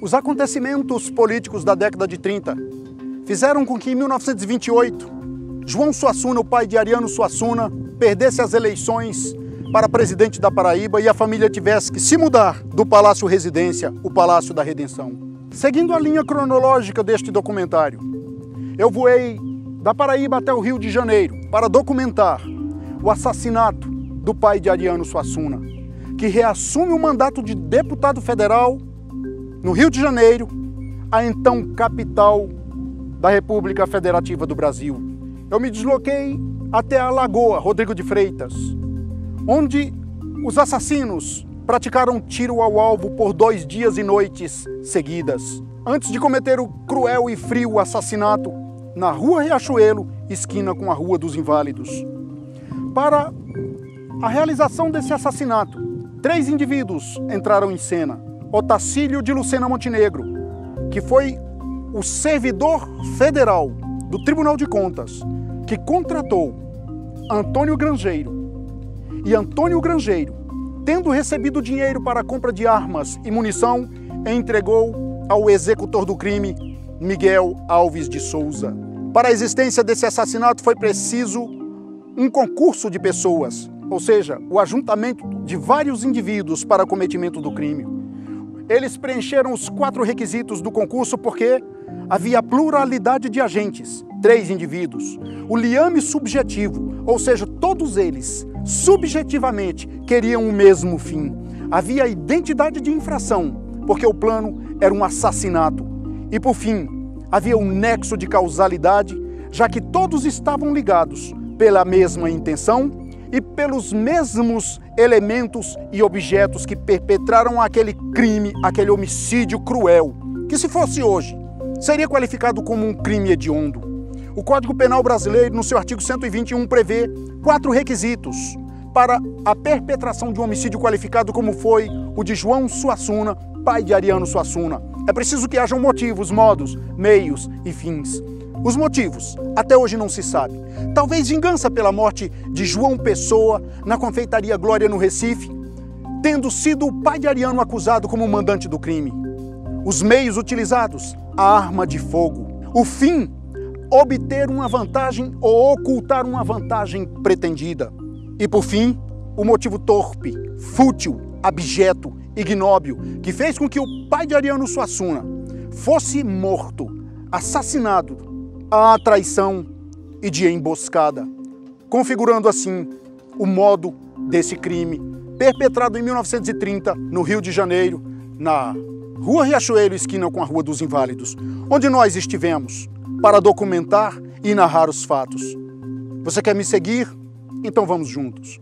Os acontecimentos políticos da década de 30 fizeram com que, em 1928, João Suassuna, o pai de Ariano Suassuna, perdesse as eleições para presidente da Paraíba e a família tivesse que se mudar do Palácio Residência, o Palácio da Redenção. Seguindo a linha cronológica deste documentário, eu voei da Paraíba até o Rio de Janeiro para documentar o assassinato do pai de Ariano Suassuna, que reassume o mandato de deputado federal no Rio de Janeiro, a então capital da República Federativa do Brasil. Eu me desloquei até a Lagoa Rodrigo de Freitas, onde os assassinos praticaram tiro ao alvo por 2 dias e noites seguidas, antes de cometer o cruel e frio assassinato na Rua Riachuelo, esquina com a Rua dos Inválidos. Para a realização desse assassinato, 3 indivíduos entraram em cena. Otacílio de Lucena Montenegro, que foi o servidor federal do Tribunal de Contas, que contratou Antônio Grangeiro. E Antônio Grangeiro, tendo recebido dinheiro para a compra de armas e munição, entregou ao executor do crime, Miguel Alves de Souza. Para a existência desse assassinato foi preciso um concurso de pessoas, ou seja, o ajuntamento de vários indivíduos para o cometimento do crime. Eles preencheram os 4 requisitos do concurso porque havia pluralidade de agentes, 3 indivíduos. O liame subjetivo, ou seja, todos eles, subjetivamente, queriam o mesmo fim. Havia identidade de infração, porque o plano era um assassinato. E, por fim, havia um nexo de causalidade, já que todos estavam ligados pela mesma intenção e pelos mesmos elementos e objetos que perpetraram aquele crime, aquele homicídio cruel, que se fosse hoje, seria qualificado como um crime hediondo. O Código Penal brasileiro, no seu artigo 121, prevê 4 requisitos para a perpetração de um homicídio qualificado como foi o de João Suassuna, pai de Ariano Suassuna. É preciso que hajam motivos, modos, meios e fins. Os motivos, até hoje não se sabe. Talvez vingança pela morte de João Pessoa na confeitaria Glória no Recife, tendo sido o pai de Ariano acusado como mandante do crime. Os meios utilizados, a arma de fogo. O fim, obter uma vantagem ou ocultar uma vantagem pretendida. E por fim, o motivo torpe, fútil, abjeto, ignóbil, que fez com que o pai de Ariano Suassuna fosse morto, assassinado, à traição e de emboscada, configurando assim o modo desse crime perpetrado em 1930 no Rio de Janeiro, na Rua Riachuelo, esquina com a Rua dos Inválidos, onde nós estivemos para documentar e narrar os fatos. Você quer me seguir? Então vamos juntos.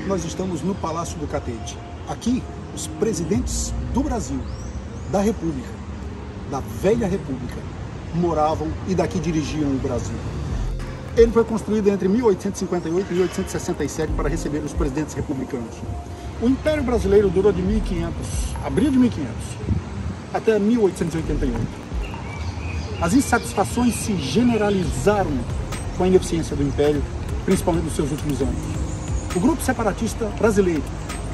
Nós estamos no Palácio do Catete. Aqui, os presidentes do Brasil, da República, da velha República, moravam e daqui dirigiam o Brasil. Ele foi construído entre 1858 e 1867 para receber os presidentes republicanos. O Império Brasileiro durou de 1500, abril de 1500, até 1888. As insatisfações se generalizaram com a ineficiência do Império, principalmente nos seus últimos anos. O grupo separatista brasileiro,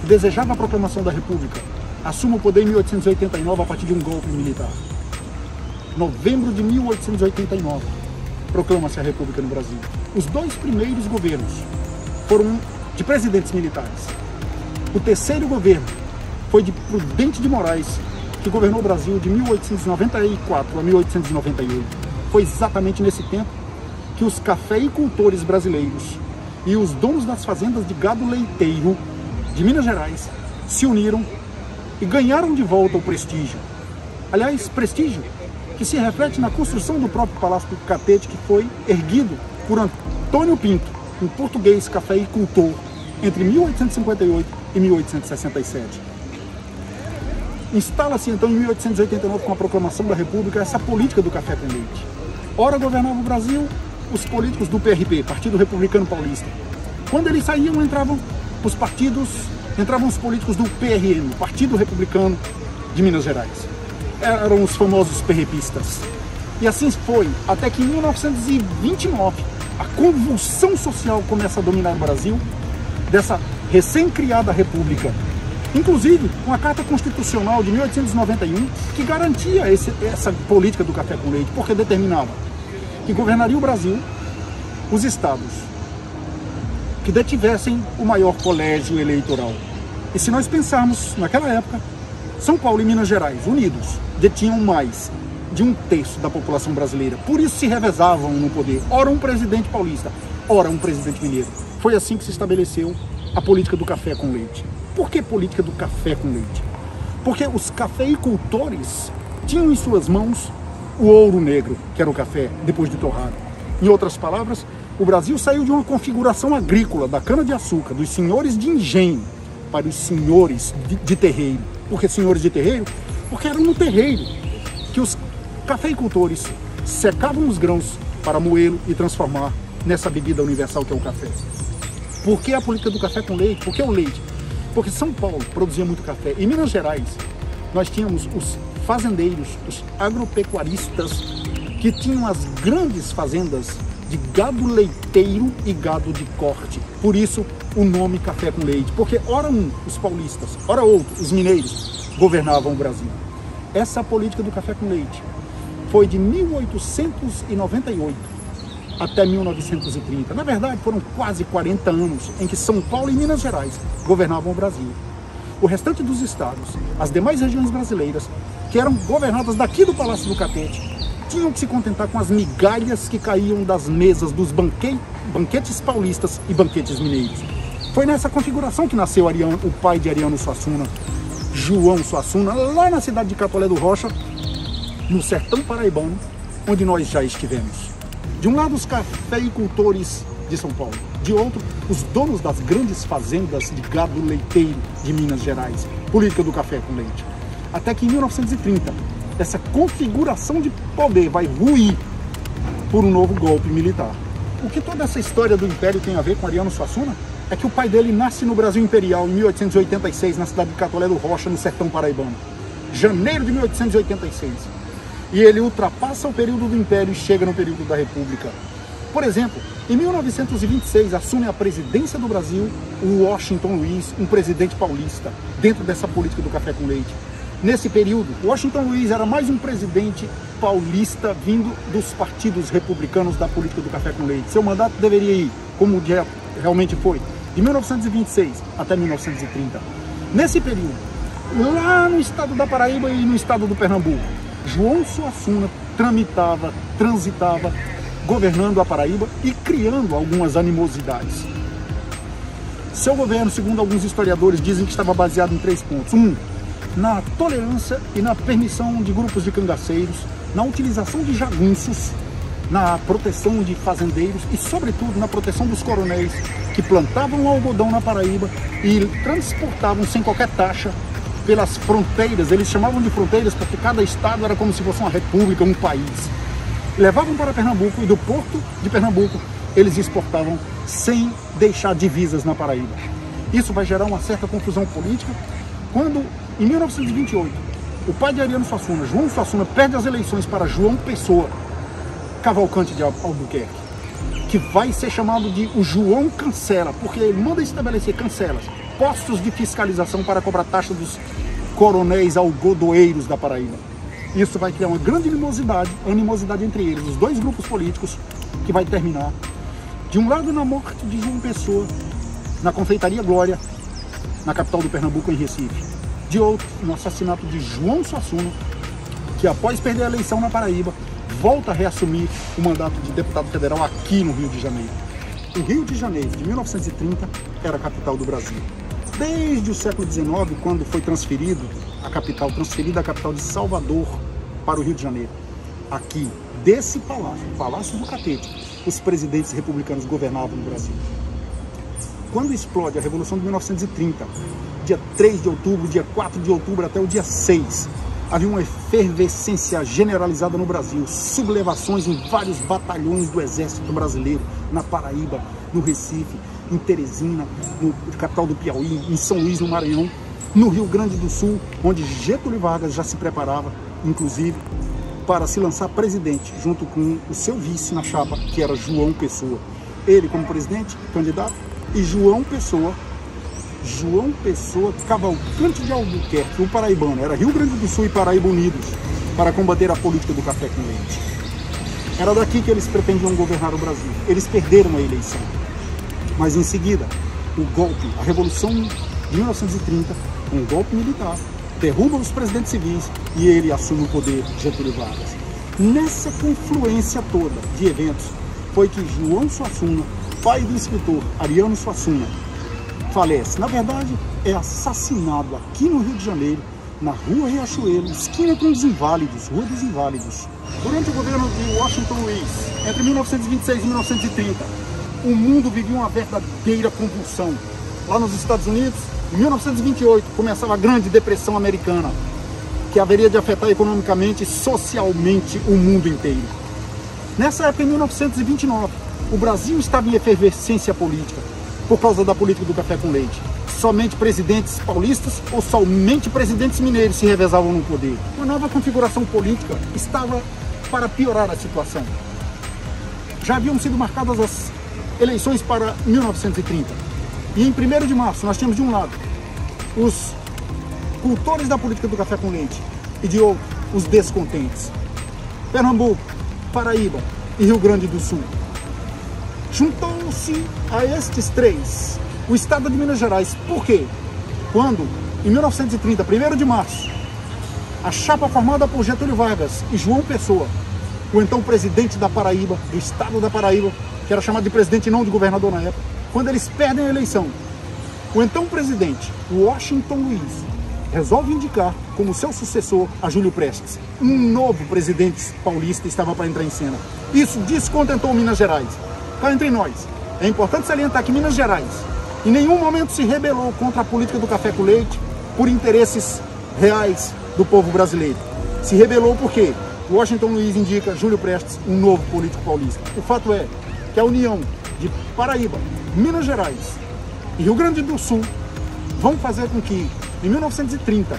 que desejava a proclamação da República, assume o poder em 1889 a partir de um golpe militar. Novembro de 1889, proclama-se a República no Brasil. Os 2 primeiros governos foram de presidentes militares. O 3º governo foi de Prudente de Moraes, que governou o Brasil de 1894 a 1898. Foi exatamente nesse tempo que os cafeicultores brasileiros e os donos das fazendas de gado leiteiro de Minas Gerais se uniram e ganharam de volta o prestígio. Aliás, prestígio que se reflete na construção do próprio Palácio do Catete, que foi erguido por Antônio Pinto, um português cafeicultor, entre 1858 e 1867. Instala-se então em 1889, com a proclamação da República, essa política do café com leite. Ora governava o Brasil, os políticos do PRP, Partido Republicano Paulista. Quando eles saíam, entravam os políticos do PRM, Partido Republicano de Minas Gerais. Eram os famosos perrepistas. E assim foi, até que em 1929, a convulsão social começa a dominar o Brasil, dessa recém-criada república. Inclusive, com a Carta Constitucional de 1891, que garantia essa política do café com leite, porque determinava que governaria o Brasil os estados que detivessem o maior colégio eleitoral. E se nós pensarmos, naquela época, São Paulo e Minas Gerais, unidos, detinham mais de 1/3 da população brasileira. Por isso se revezavam no poder, ora um presidente paulista, ora um presidente mineiro. Foi assim que se estabeleceu a política do café com leite. Por que política do café com leite? Porque os cafeicultores tinham em suas mãos o ouro negro, que era o café, depois de torrado. Em outras palavras, o Brasil saiu de uma configuração agrícola da cana-de-açúcar, dos senhores de engenho, para os senhores de terreiro. Por que senhores de terreiro? Porque era no terreiro que os cafeicultores secavam os grãos para moê-lo e transformar nessa bebida universal que é o café. Por que a política do café com leite? Por que o leite? Porque São Paulo produzia muito café. Em Minas Gerais, nós tínhamos os fazendeiros, os agropecuaristas, que tinham as grandes fazendas de gado leiteiro e gado de corte. Por isso, o nome café com leite. Porque, ora um, os paulistas, ora outro, os mineiros, governavam o Brasil. Essa política do café com leite foi de 1898 até 1930. Na verdade, foram quase 40 anos em que São Paulo e Minas Gerais governavam o Brasil. O restante dos estados, as demais regiões brasileiras, que eram governadas daqui do Palácio do Catete, tinham que se contentar com as migalhas que caíam das mesas dos banquetes paulistas e banquetes mineiros. Foi nessa configuração que nasceu o pai de Ariano Suassuna, João Suassuna, lá na cidade de Catolé do Rocha, no sertão paraibano, onde nós já estivemos. De um lado, os cafeicultores de São Paulo, de outro, os donos das grandes fazendas de gado leiteiro de Minas Gerais, política do café com leite. Até que em 1930, essa configuração de poder vai ruir por um novo golpe militar. O que toda essa história do Império tem a ver com Ariano Suassuna é que o pai dele nasce no Brasil Imperial em 1886, na cidade de Catolé do Rocha, no sertão paraibano. Janeiro de 1886. E ele ultrapassa o período do Império e chega no período da República. Por exemplo, em 1926 assume a presidência do Brasil o Washington Luiz, um presidente paulista, dentro dessa política do café com leite. Nesse período, Washington Luiz era mais um presidente paulista vindo dos partidos republicanos da política do café com leite. Seu mandato deveria ir, como realmente foi, de 1926 até 1930. Nesse período, lá no estado da Paraíba e no estado do Pernambuco, João Suassuna transitava, governando a Paraíba e criando algumas animosidades. Seu governo, segundo alguns historiadores, dizem que estava baseado em 3 pontos. 1. Na tolerância e na permissão de grupos de cangaceiros, na utilização de jagunços, na proteção de fazendeiros e, sobretudo, na proteção dos coronéis que plantavam algodão na Paraíba e transportavam sem qualquer taxa pelas fronteiras. Eles chamavam de fronteiras porque cada estado era como se fosse uma república, um país. Levavam para Pernambuco e do porto de Pernambuco eles exportavam sem deixar divisas na Paraíba. Isso vai gerar uma certa confusão política quando, em 1928, o pai de Ariano Suassuna, João Suassuna, perde as eleições para João Pessoa Cavalcante de Albuquerque, que vai ser chamado de o João Cancela, porque ele manda estabelecer cancelas, postos de fiscalização para cobrar taxa dos coronéis algodoeiros da Paraíba. Isso vai criar uma grande animosidade entre eles, os dois grupos políticos, que vai terminar, de um lado, na morte de João Pessoa, na Confeitaria Glória, na capital do Pernambuco, em Recife. De outro, no assassinato de João Suassuna, que após perder a eleição na Paraíba, volta a reassumir o mandato de deputado federal aqui no Rio de Janeiro. O Rio de Janeiro, de 1930, era a capital do Brasil. Desde o século XIX, quando foi transferida a capital de Salvador para o Rio de Janeiro. Aqui, desse palácio, o Palácio do Catete, os presidentes republicanos governavam no Brasil. Quando explode a Revolução de 1930, dia 3 de outubro, dia 4 de outubro até o dia 6, Havia uma efervescência generalizada no Brasil, sublevações em vários batalhões do Exército Brasileiro, na Paraíba, no Recife, em Teresina, no capital do Piauí, em São Luís, no Maranhão, no Rio Grande do Sul, onde Getúlio Vargas já se preparava, inclusive, para se lançar presidente, junto com o seu vice na chapa, que era João Pessoa. Ele como presidente, candidato, e João Pessoa Cavalcante de Albuquerque, o paraibano. Era Rio Grande do Sul e Paraíba unidos para combater a política do café com leite. Era daqui que eles pretendiam governar o Brasil. Eles perderam a eleição. Mas em seguida, o golpe, a Revolução de 1930, um golpe militar, derruba os presidentes civis e ele assume o poder, Getúlio Vargas. Nessa confluência toda de eventos, foi que João Suassuna, pai do escritor Ariano Suassuna, falece. Na verdade, é assassinado aqui no Rio de Janeiro, na Rua Riachuelo, esquina com os Inválidos, Rua dos Inválidos. Durante o governo de Washington Luiz, entre 1926 e 1930, o mundo vivia uma verdadeira convulsão. Lá nos Estados Unidos, em 1928, começava a Grande Depressão Americana, que haveria de afetar economicamente e socialmente o mundo inteiro. Nessa época, em 1929, o Brasil estava em efervescência política, por causa da política do café com leite. Somente presidentes paulistas ou somente presidentes mineiros se revezavam no poder. Uma nova configuração política estava para piorar a situação. Já haviam sido marcadas as eleições para 1930. E em 1º de março nós tínhamos de um lado os cultores da política do café com leite e de outro os descontentes. Pernambuco, Paraíba e Rio Grande do Sul. Juntou-se a estes três o estado de Minas Gerais. Por quê? Quando, em 1930, 1º de março, a chapa formada por Getúlio Vargas e João Pessoa, o então presidente da Paraíba, do estado da Paraíba, que era chamado de presidente e não de governador na época, quando eles perdem a eleição, o então presidente, Washington Luiz, resolve indicar como seu sucessor a Júlio Prestes. Um novo presidente paulista estava para entrar em cena. Isso descontentou Minas Gerais. Cá entre nós, é importante salientar que Minas Gerais em nenhum momento se rebelou contra a política do café com leite por interesses reais do povo brasileiro. Se rebelou porque Washington Luiz indica Júlio Prestes, um novo político paulista. O fato é que a união de Paraíba, Minas Gerais e Rio Grande do Sul vão fazer com que, em 1930,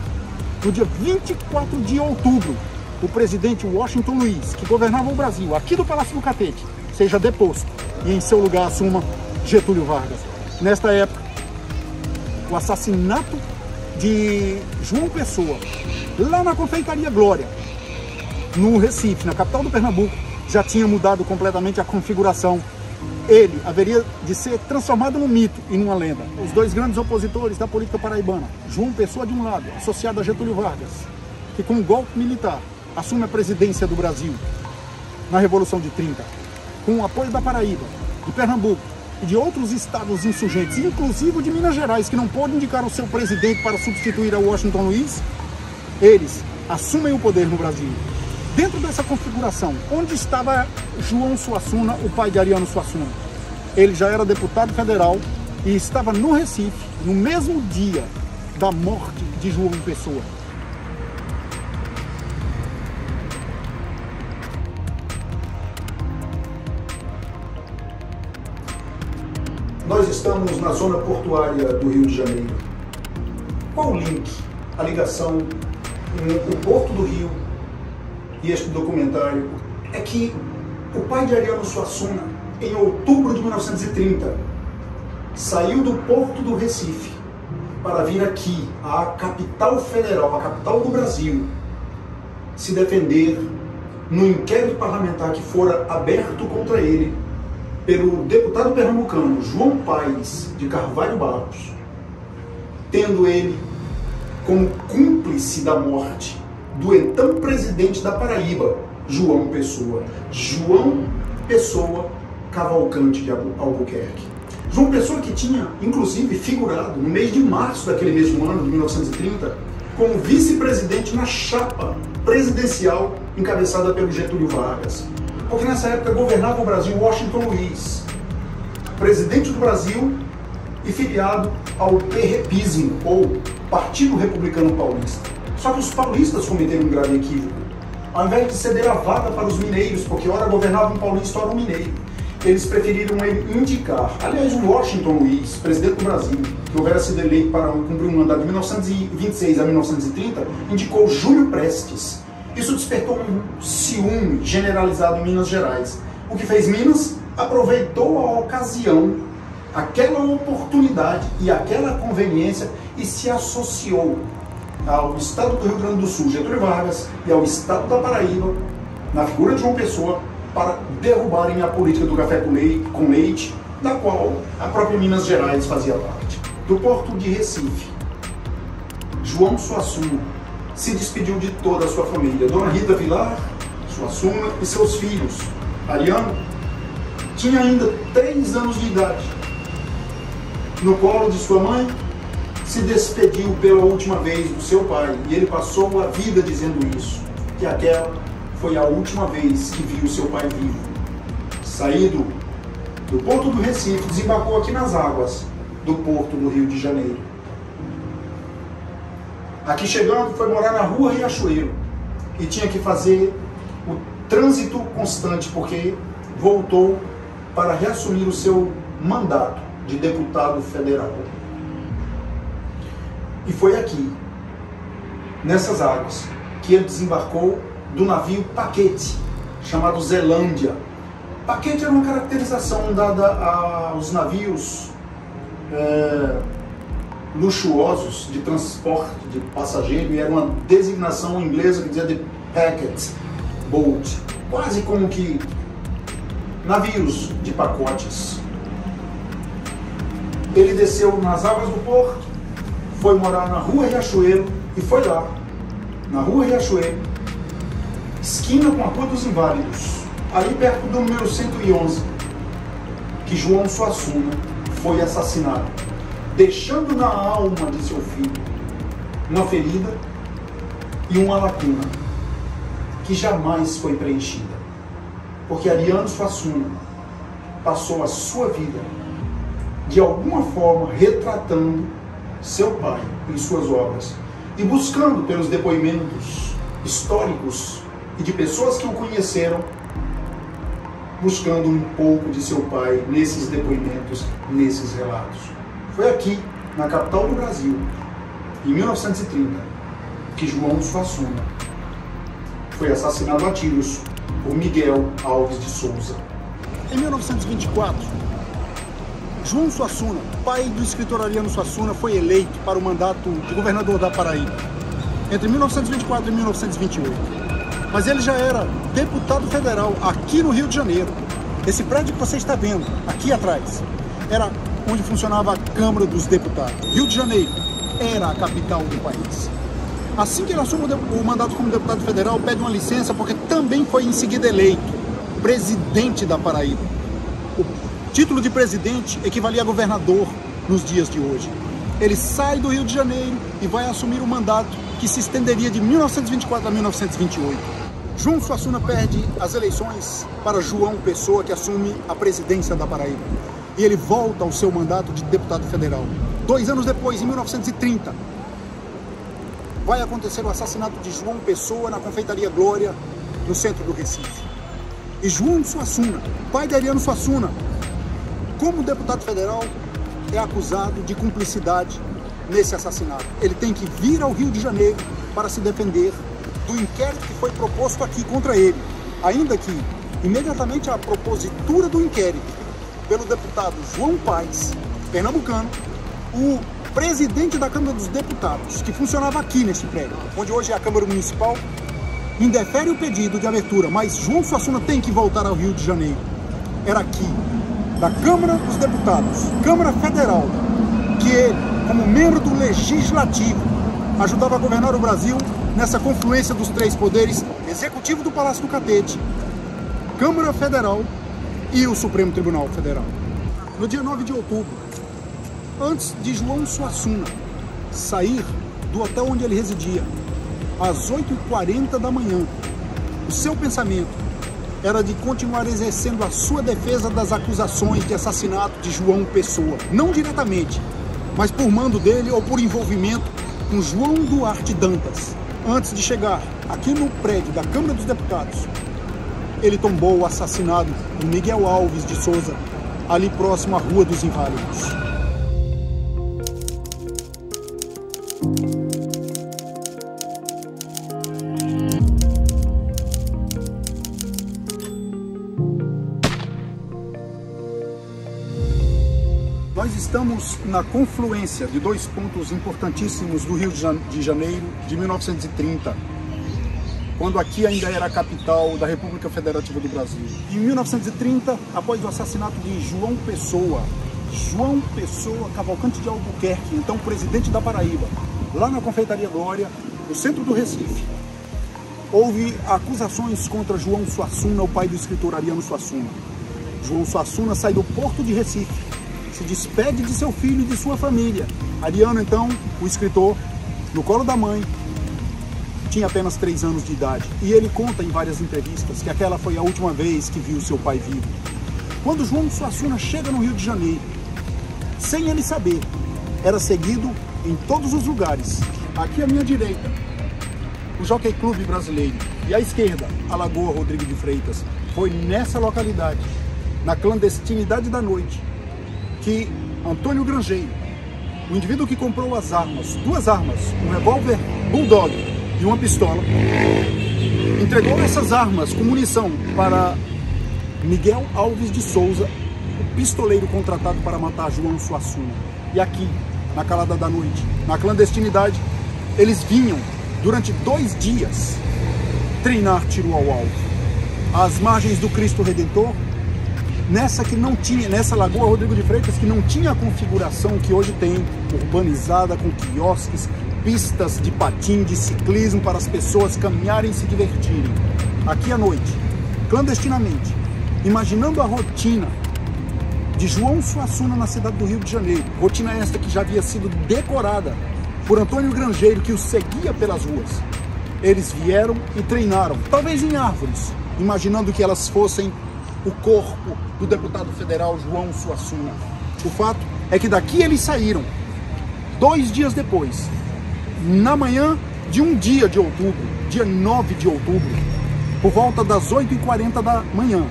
no dia 24 de outubro, o presidente Washington Luiz, que governava o Brasil aqui do Palácio do Catete, seja deposto e em seu lugar assuma Getúlio Vargas. Nesta época, o assassinato de João Pessoa, lá na Confeitaria Glória, no Recife, na capital do Pernambuco, já tinha mudado completamente a configuração. Ele haveria de ser transformado num mito e numa lenda. Os dois grandes opositores da política paraibana, João Pessoa de um lado, associado a Getúlio Vargas, que com um golpe militar assume a presidência do Brasil na Revolução de 30, com o apoio da Paraíba, de Pernambuco e de outros estados insurgentes, inclusive de Minas Gerais, que não pôde indicar o seu presidente para substituir a Washington Luiz, eles assumem o poder no Brasil. Dentro dessa configuração, onde estava João Suassuna, o pai de Ariano Suassuna? Ele já era deputado federal e estava no Recife, no mesmo dia da morte de João Pessoa. Nós estamos na zona portuária do Rio de Janeiro. Qual o link, a ligação com o Porto do Rio e este documentário? É que o pai de Ariano Suassuna, em outubro de 1930, saiu do Porto do Recife para vir aqui, à capital federal, a capital do Brasil, se defender no inquérito parlamentar que fora aberto contra ele pelo deputado pernambucano João Paes de Carvalho Barros, tendo ele como cúmplice da morte do então presidente da Paraíba, João Pessoa. João Pessoa Cavalcante de Albuquerque. João Pessoa que tinha, inclusive, figurado no mês de março daquele mesmo ano, de 1930, como vice-presidente na chapa presidencial encabeçada pelo Getúlio Vargas. Porque nessa época governava o Brasil Washington Luiz, presidente do Brasil e filiado ao PREPismo, ou Partido Republicano Paulista. Só que os paulistas cometeram um grave equívoco. Ao invés de ceder a vaga para os mineiros, porque ora governava um paulista, ora um mineiro, eles preferiram indicar. Aliás, o Washington Luiz, presidente do Brasil, que houvera sido eleito para cumprir um mandato de 1926 a 1930, indicou Júlio Prestes. Isso despertou um ciúme generalizado em Minas Gerais. O que fez Minas? Aproveitou a ocasião, aquela oportunidade e aquela conveniência e se associou ao Estado do Rio Grande do Sul, Getúlio Vargas, e ao Estado da Paraíba, na figura de João Pessoa, para derrubarem a política do café com leite, da qual a própria Minas Gerais fazia parte. Do porto de Recife, João Suassuna se despediu de toda a sua família. Dona Rita Vilar, Suassuna e seus filhos. Ariano tinha ainda 3 anos de idade. No colo de sua mãe, se despediu pela última vez do seu pai, e ele passou a vida dizendo isso, que aquela foi a última vez que viu seu pai vivo. Saído do porto do Recife, desembarcou aqui nas águas do porto do Rio de Janeiro. Aqui chegando, foi morar na rua Riachuelo, e tinha que fazer o trânsito constante, porque voltou para reassumir o seu mandato de deputado federal. E foi aqui, nessas águas, que ele desembarcou do navio Paquete, chamado Zelândia. Paquete era uma caracterização dada aos navios luxuosos de transporte de passageiro, e era uma designação inglesa que dizia de packet boat, quase como que navios de pacotes. Ele desceu nas águas do porto, foi morar na rua Riachuelo, e foi lá, na rua Riachuelo, esquina com a Rua dos Inválidos, ali perto do número 111, que João Suassuna foi assassinado, deixando na alma de seu filho uma ferida e uma lacuna que jamais foi preenchida, porque Ariano Suassuna passou a sua vida de alguma forma retratando seu pai em suas obras e buscando pelos depoimentos históricos e de pessoas que o conheceram, buscando um pouco de seu pai nesses depoimentos, nesses relatos. Foi aqui, na capital do Brasil, em 1930, que João Suassuna foi assassinado a tiros por Miguel Alves de Souza. Em 1924, João Suassuna, pai do escritor Ariano Suassuna, foi eleito para o mandato de governador da Paraíba, entre 1924 e 1928. Mas ele já era deputado federal aqui no Rio de Janeiro. Esse prédio que você está vendo aqui atrás era onde funcionava a Câmara dos Deputados. Rio de Janeiro era a capital do país. Assim que ele assume o mandato como deputado federal, pede uma licença porque também foi em seguida eleito presidente da Paraíba. O título de presidente equivalia a governador nos dias de hoje. Ele sai do Rio de Janeiro e vai assumir um mandato que se estenderia de 1924 a 1928. João Suassuna perde as eleições para João Pessoa, que assume a presidência da Paraíba. E ele volta ao seu mandato de deputado federal. 2 anos depois, em 1930, vai acontecer o assassinato de João Pessoa na Confeitaria Glória, no centro do Recife. E João Suassuna, pai de Ariano Suassuna, como deputado federal, é acusado de cumplicidade nesse assassinato. Ele tem que vir ao Rio de Janeiro para se defender do inquérito que foi proposto aqui contra ele, ainda que imediatamente a propositura do inquérito pelo deputado João Paes, pernambucano, o presidente da Câmara dos Deputados, que funcionava aqui nesse prédio, onde hoje é a Câmara Municipal, indefere o pedido de abertura, mas João Suassuna tem que voltar ao Rio de Janeiro. Era aqui, da Câmara dos Deputados, Câmara Federal, que ele, como membro do Legislativo, ajudava a governar o Brasil nessa confluência dos 3 poderes, Executivo do Palácio do Catete, Câmara Federal e o Supremo Tribunal Federal. No dia 9 de outubro, antes de João Suassuna sair do hotel onde ele residia, às 8h40 da manhã, o seu pensamento era de continuar exercendo a sua defesa das acusações de assassinato de João Pessoa, não diretamente, mas por mando dele ou por envolvimento com João Duarte Dantas, Antes de chegar aqui no prédio da Câmara dos Deputados, ele tombou o assassinato do Miguel Alves de Souza, ali próximo à Rua dos Inválidos. Nós estamos na confluência de dois pontos importantíssimos do Rio de Janeiro de 1930, quando aqui ainda era a capital da República Federativa do Brasil. Em 1930, após o assassinato de João Pessoa Cavalcante de Albuquerque, então presidente da Paraíba, lá na Confeitaria Glória, no centro do Recife, houve acusações contra João Suassuna, o pai do escritor Ariano Suassuna. João Suassuna sai do porto de Recife, se despede de seu filho e de sua família. Ariano, então, o escritor, no colo da mãe, tinha apenas 3 anos de idade. E ele conta em várias entrevistas que aquela foi a última vez que viu seu pai vivo. Quando João Suassuna chega no Rio de Janeiro, sem ele saber, era seguido em todos os lugares. Aqui à minha direita, o Jockey Clube Brasileiro. E à esquerda, a Lagoa Rodrigo de Freitas. Foi nessa localidade, na clandestinidade da noite, que Antônio Grangeiro, o indivíduo que comprou as armas, 2 armas, um revólver Bulldog e uma pistola, entregou essas armas com munição para Miguel Alves de Souza, o pistoleiro contratado para matar João Suassuna. E aqui, na calada da noite, na clandestinidade, eles vinham, durante 2 dias, treinar tiro ao alvo. Às margens do Cristo Redentor, nessa Lagoa Rodrigo de Freitas, que não tinha a configuração que hoje tem, urbanizada, com quiosques, pistas de patim, de ciclismo para as pessoas caminharem e se divertirem. Aqui à noite, clandestinamente, imaginando a rotina de João Suassuna na cidade do Rio de Janeiro, rotina esta que já havia sido decorada por Antônio Grangeiro, que os seguia pelas ruas. Eles vieram e treinaram, talvez em árvores, imaginando que elas fossem o corpo do deputado federal João Suassuna. O fato é que daqui eles saíram 2 dias depois, na manhã de um dia de outubro, dia 9 de outubro, por volta das 8h40 da manhã,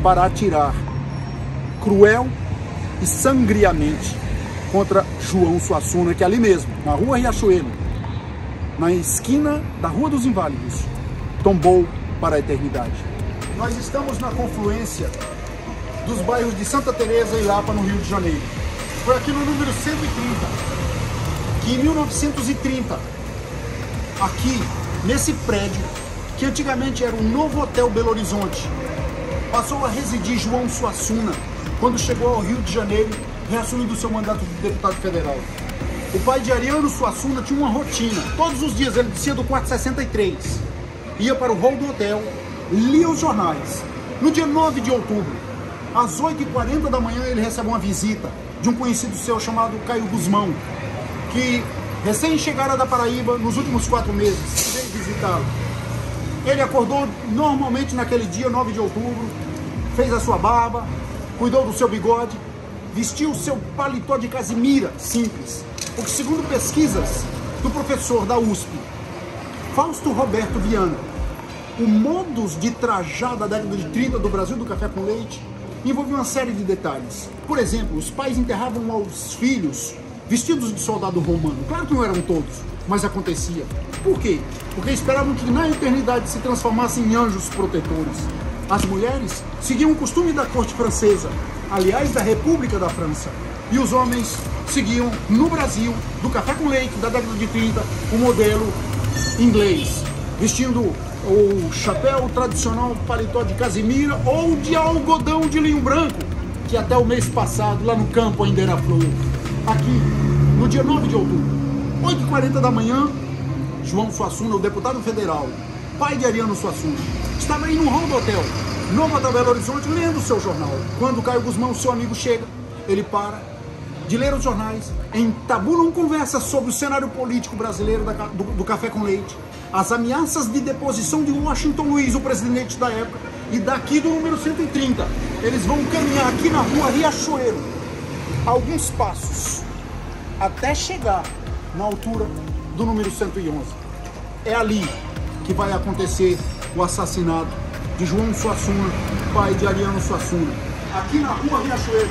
para atirar cruel e sangriamente contra João Suassuna, que ali mesmo, na Rua Riachuelo, na esquina da Rua dos Inválidos, tombou para a eternidade. Nós estamos na confluência dos bairros de Santa Teresa e Lapa, no Rio de Janeiro. Foi aqui no número 130, que em 1930, aqui nesse prédio, que antigamente era o Novo Hotel Belo Horizonte, passou a residir João Suassuna, quando chegou ao Rio de Janeiro, reassumindo seu mandato de deputado federal. O pai de Ariano Suassuna tinha uma rotina. Todos os dias ele descia do quarto 63, ia para o hall do hotel, lia os jornais. No dia 9 de outubro, às 8h40 da manhã, ele recebe uma visita de um conhecido seu chamado Caio Guzmão, que recém chegara da Paraíba nos últimos 4 meses, veio visitá-lo. Ele acordou normalmente naquele dia, 9 de outubro, fez a sua barba, cuidou do seu bigode, vestiu o seu paletó de casimira simples, porque segundo pesquisas do professor da USP, Fausto Roberto Viana, o modus de trajar da década de 30 do Brasil do café com leite envolvia uma série de detalhes. Por exemplo, os pais enterravam os filhos vestidos de soldado romano. Claro que não eram todos, mas acontecia. Por quê? Porque esperavam que na eternidade se transformassem em anjos protetores. As mulheres seguiam o costume da corte francesa, aliás, da República da França. E os homens seguiam, no Brasil, do café com leite da década de 30, o modelo inglês, vestindo o chapéu tradicional, paletó de casimira ou de algodão de linho branco, que até o mês passado, lá no campo, ainda era flor. Aqui, no dia 9 de outubro, 8h40 da manhã, João Suassuna, o deputado federal, pai de Ariano Suassuna, estava aí no hall do hotel, Novo Hotel Belo Horizonte, lendo o seu jornal. Quando Caio Guzmão, seu amigo, chega, ele para de ler os jornais, entabulam conversa sobre o cenário político brasileiro do café com leite, as ameaças de deposição de Washington Luiz, o presidente da época, e daqui do número 130, eles vão caminhar aqui na Rua Riachuelo, alguns passos, até chegar na altura do número 111. é ali que vai acontecer o assassinato de João Suassuna, pai de Ariano Suassuna. Aqui na rua Riachuelo,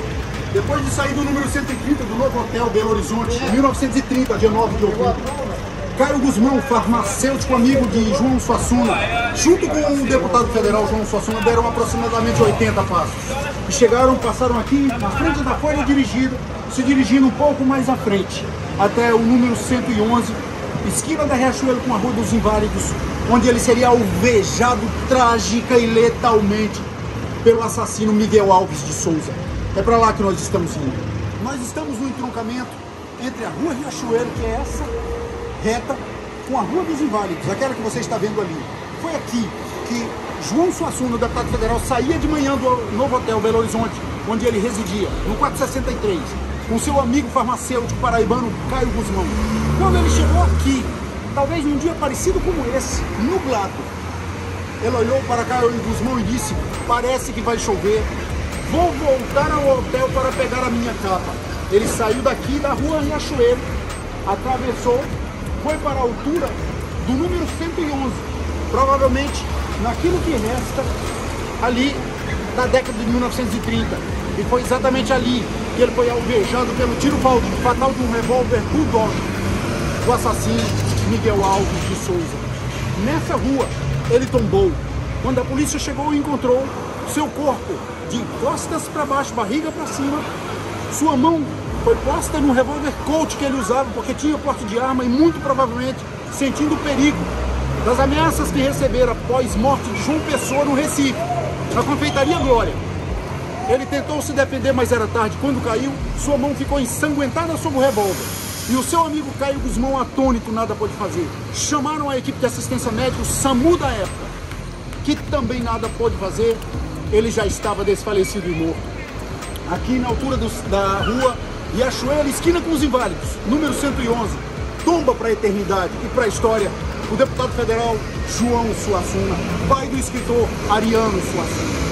depois de sair do número 130 do novo hotel Belo Horizonte, em 1930, dia 9 de outubro, Caio Guzmão, farmacêutico amigo de João Suassuna, junto com o deputado federal João Suassuna, deram aproximadamente 80 passos. E chegaram, passaram aqui na frente da Folha dirigida, se dirigindo um pouco mais à frente, até o número 111, esquina da Riachuelo com a Rua dos Inválidos, onde ele seria alvejado trágica e letalmente pelo assassino Miguel Alves de Souza. É para lá que nós estamos indo. Nós estamos no entroncamento entre a Rua Riachuelo, que é essa reta, com a Rua dos Inválidos, aquela que você está vendo ali. Foi aqui que João Suassuna, o deputado federal, saía de manhã do novo hotel Belo Horizonte, onde ele residia, no 463, com seu amigo farmacêutico paraibano Caio Guzmão. Quando ele chegou aqui, talvez num dia parecido como esse, nublado, ele olhou para Caio Guzmão e disse: parece que vai chover, vou voltar ao hotel para pegar a minha capa. Ele saiu daqui da Rua Riachuelo, atravessou, foi para a altura do número 111, provavelmente naquilo que resta ali da década de 1930. E foi exatamente ali que ele foi alvejado pelo tiro fatal de um revólver Bulldog do assassino Miguel Alves de Souza. Nessa rua ele tombou. Quando a polícia chegou e encontrou seu corpo de costas para baixo, barriga para cima, sua mão foi posta no revólver Colt que ele usava porque tinha porte de arma e muito provavelmente sentindo o perigo das ameaças que recebera após morte de João Pessoa no Recife, na confeitaria Glória. Ele tentou se defender, mas era tarde. Quando caiu, sua mão ficou ensanguentada sob o revólver. E o seu amigo Caio Guzmão, atônito, nada pôde fazer. Chamaram a equipe de assistência médica, o SAMU da época, que também nada pôde fazer. Ele já estava desfalecido e morto. Aqui na altura da rua Riachuelo, esquina com os Inválidos, número 111, tomba para a eternidade e para a história o deputado federal João Suassuna, pai do escritor Ariano Suassuna.